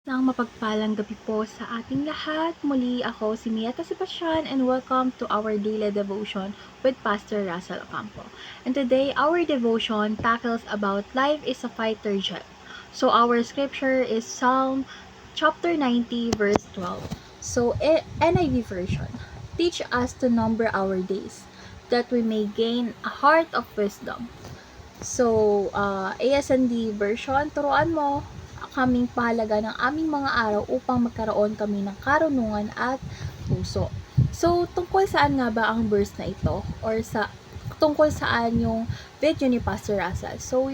Isang mapagpalang gabi po sa ating lahat. Muli ako si Mieta Sebastian and welcome to our daily devotion with Pastor Russell Ocampo. And today, our devotion tackles about life is a fighter jet. So our scripture is Psalm chapter 90 verse 12. So NIV version. Teach us to number our days that we may gain a heart of wisdom. So, ASND version, turuan mo kaming pahalaga ng aming mga araw upang magkaroon kami ng karunungan at puso. So, tungkol saan nga ba ang verse na ito? Or tungkol saan yung video ni Pastor Russell? So,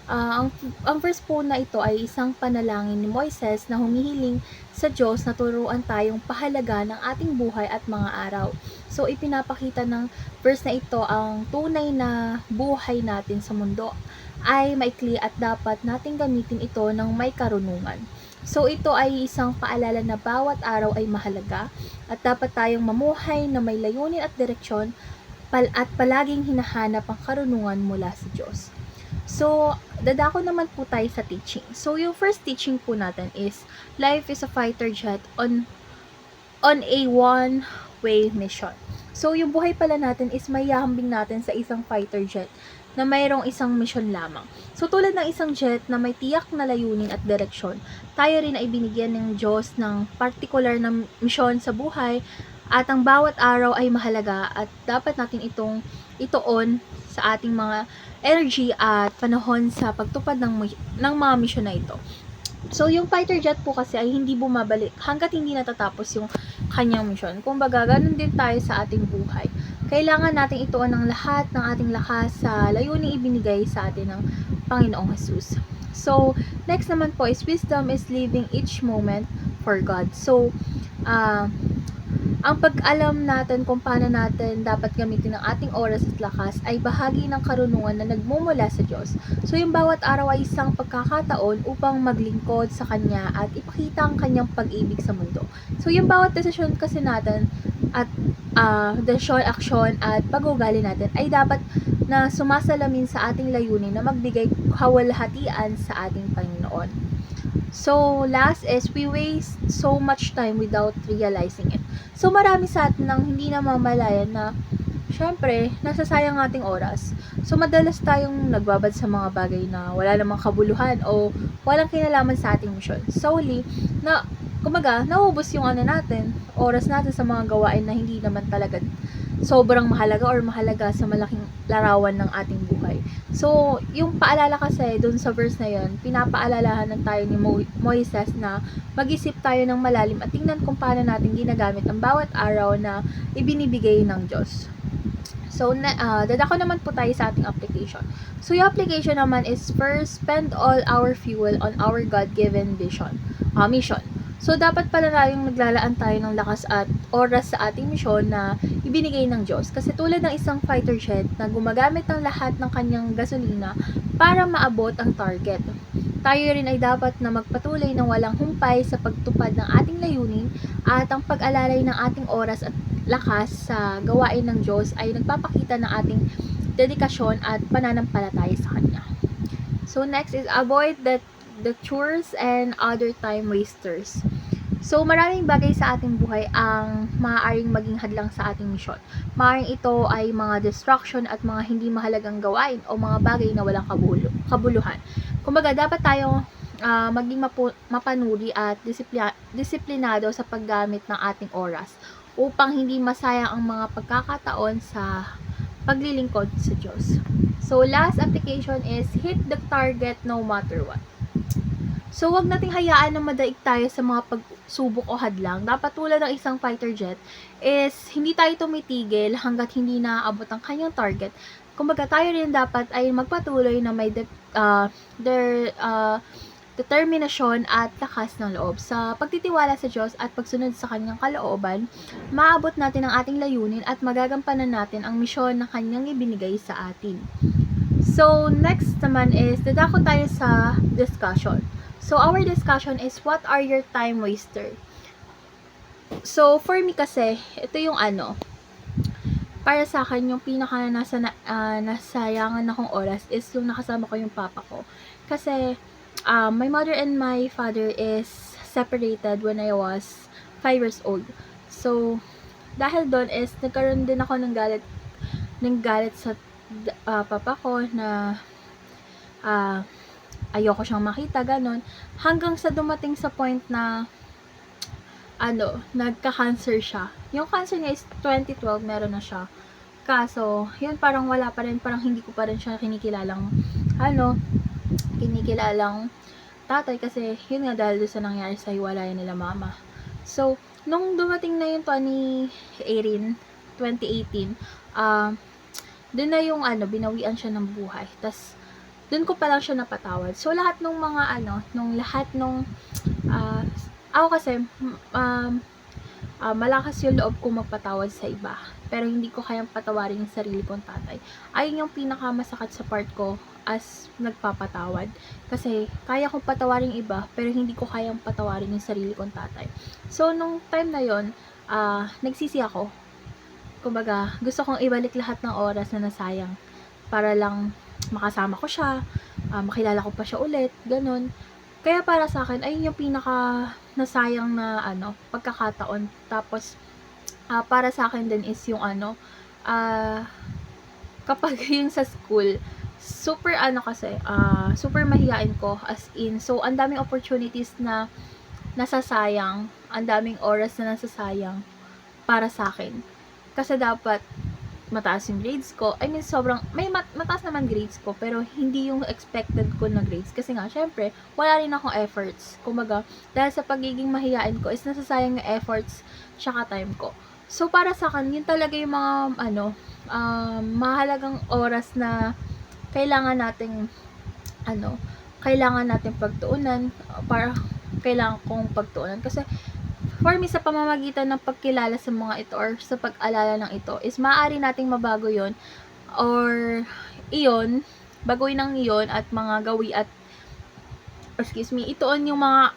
ang verse po na ito ay isang panalangin ni Moises na humihiling sa Diyos na turuan tayong pahalaga ng ating buhay at mga araw. So, ipinapakita ng verse na ito ang tunay na buhay natin sa mundo ay maikli at dapat nating gamitin ito ng may karunungan. So ito ay isang paalala na bawat araw ay mahalaga at dapat tayong mamuhay na may layunin at direksyon at palaging hinahanap ang karunungan mula sa Diyos. So, dadako naman po tayo sa teaching. So, yung first teaching po natin is life is a fighter jet on a one-way mission. So, yung buhay pala natin is may hahambing natin sa isang fighter jet na mayroong isang mission lamang. So, tulad ng isang jet na may tiyak na layunin at direksyon, tayo rin ay binigyan ng Diyos ng particular na mission sa buhay at ang bawat araw ay mahalaga at dapat natin itong ituon sa ating mga energy at panahon sa pagtupad ng mga mission na ito. So, yung fighter jet po kasi ay hindi bumabalik hanggat hindi natatapos yung kanyang mission. Kumbaga, ganun din tayo sa ating buhay. Kailangan nating ituon ang lahat ng ating lakas sa layuning ibinigay sa atin ng Panginoong Jesus. So, next naman po is wisdom is living each moment for God. So, ang pag-alam natin kung paano natin dapat gamitin ang ating oras at lakas ay bahagi ng karunungan na nagmumula sa Diyos. So, yung bawat araw ay isang pagkakataon upang maglingkod sa Kanya at ipakita ang Kanyang pag-ibig sa mundo. So, yung bawat desisyon kasi natin at desisyon, aksyon at pag-ugali natin ay dapat na sumasalamin sa ating layunin na magbigay kawalhatian sa ating Panginoon. So, last is we waste so much time without realizing it. So, marami sa atin nang hindi na mamalayan na syempre, nasasayang ating oras. So, madalas tayong nagbabad sa mga bagay na wala namang kabuluhan o walang kinalaman sa ating mission. Solely, na, kumaga, naubos yung oras natin sa mga gawain na hindi naman talaga sobrang mahalaga or mahalaga sa malaking larawan ng ating buhay. So, yung paalala kasi dun sa verse na yun, pinapaalalahanan tayo ni Moises na mag-isip tayo ng malalim at tingnan kung paano natin ginagamit ang bawat araw na ibinibigay ng Diyos. So, dadako naman po tayo sa ating application. So, yung application naman is first, spend all our fuel on our God-given mission. So, dapat pala tayong naglalaan tayo ng lakas at oras sa ating misyon na ibinigay ng Diyos. Kasi tulad ng isang fighter jet na gumagamit ng lahat ng kanyang gasolina para maabot ang target. Tayo rin ay dapat na magpatuloy ng walang humpay sa pagtupad ng ating layunin at ang pag-alalay ng ating oras at lakas sa gawain ng Diyos ay nagpapakita ng ating dedikasyon at pananampalataya sa Kanya. So, next is avoid the chores and other time wasters. So, maraming bagay sa ating buhay ang maaaring maging hadlang sa ating misyon. Maaaring ito ay mga distraction at mga hindi mahalagang gawain o mga bagay na walang kabuluhan. Kumbaga, dapat tayo maging mapanuri at disiplinado sa paggamit ng ating oras upang hindi masayang ang mga pagkakataon sa paglilingkod sa Diyos. So, last application is hit the target no matter what. So, wag nating hayaan na madaig tayo sa mga pagsubok o hadlang. Dapat tulad ng isang fighter jet is hindi tayo tumitigil hanggat hindi naaabot ang kanyang target. Kumbaga, tayo rin dapat ay magpatuloy na may determinasyon at lakas ng loob. Sa pagtitiwala sa Diyos at pagsunod sa kanyang kalooban, maabot natin ang ating layunin at magagampanan natin ang misyon na kanyang ibinigay sa atin. So, next naman is, dadako tayo sa discussion. So, our discussion is, what are your time waster? So, for me kasi, ito yung para sa akin, yung pinaka nasayangan akong oras is yung nakasama ko yung papa ko. Kasi, my mother and my father is separated when I was 5 years old. So, dahil doon is nagkaroon din ako ng galit sa papa ko na ayoko siyang makita, ganun. Hanggang sa dumating sa point na nagka-cancer siya. Yung cancer niya is 2012, meron na siya. Kaso, yun parang wala pa rin, parang hindi ko pa rin siya kinikilalang tatay kasi yun nga dahil doon sa nangyari sa hiwalayan nila mama. So, nung dumating na yung 2018, doon na yung binawian siya ng buhay. Tas doon ko pa lang siya napatawad. So, lahat nung mga ako kasi, malakas yung loob ko magpatawad sa iba. Pero hindi ko kayang patawarin yung sarili kong tatay. Ayun yung pinakamasakit sa part ko as nagpapatawad. Kasi, kaya kong patawarin iba, pero hindi ko kayang patawarin yung sarili kong tatay. So, nung time na yon, nagsisi ako. Kumbaga, gusto kong ibalik lahat ng oras na nasayang para lang makasama ko siya, makilala ko pa siya ulit, ganun. Kaya para sa akin, ayun yung pinaka nasayang na pagkakataon. Tapos, para sa akin din is yung kapag yung sa school, super super mahihain ko, as in. So, ang daming opportunities na nasasayang, ang daming oras na nasasayang para sa akin. Kasi dapat mataas yung grades ko. I mean, sobrang, mataas naman grades ko, pero hindi yung expected ko na grades. Kasi nga, syempre, wala rin akong efforts. Kumbaga, dahil sa pagiging mahihain ko, is nasasayang yung efforts, tsaka time ko. So, para sa akin, yun talaga yung mga, mahalagang oras na kailangan nating, pagtuunan, kailangan kong pagtuunan. Kasi, for me, sa pamamagitan ng pagkilala sa mga ito or sa pag-alala ng ito is maaari nating mabago yon or baguhin ng iyon at mga ituon yung mga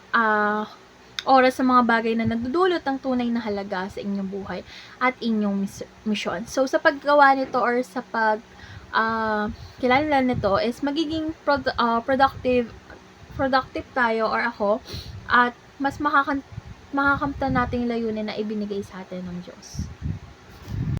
oras sa mga bagay na nagdudulot ng tunay na halaga sa inyong buhay at inyong misyon. So, sa paggawa nito or sa kilala nito is magiging productive tayo or ako at mas makakamtan natin yung layunin na ibinigay sa atin ng Diyos.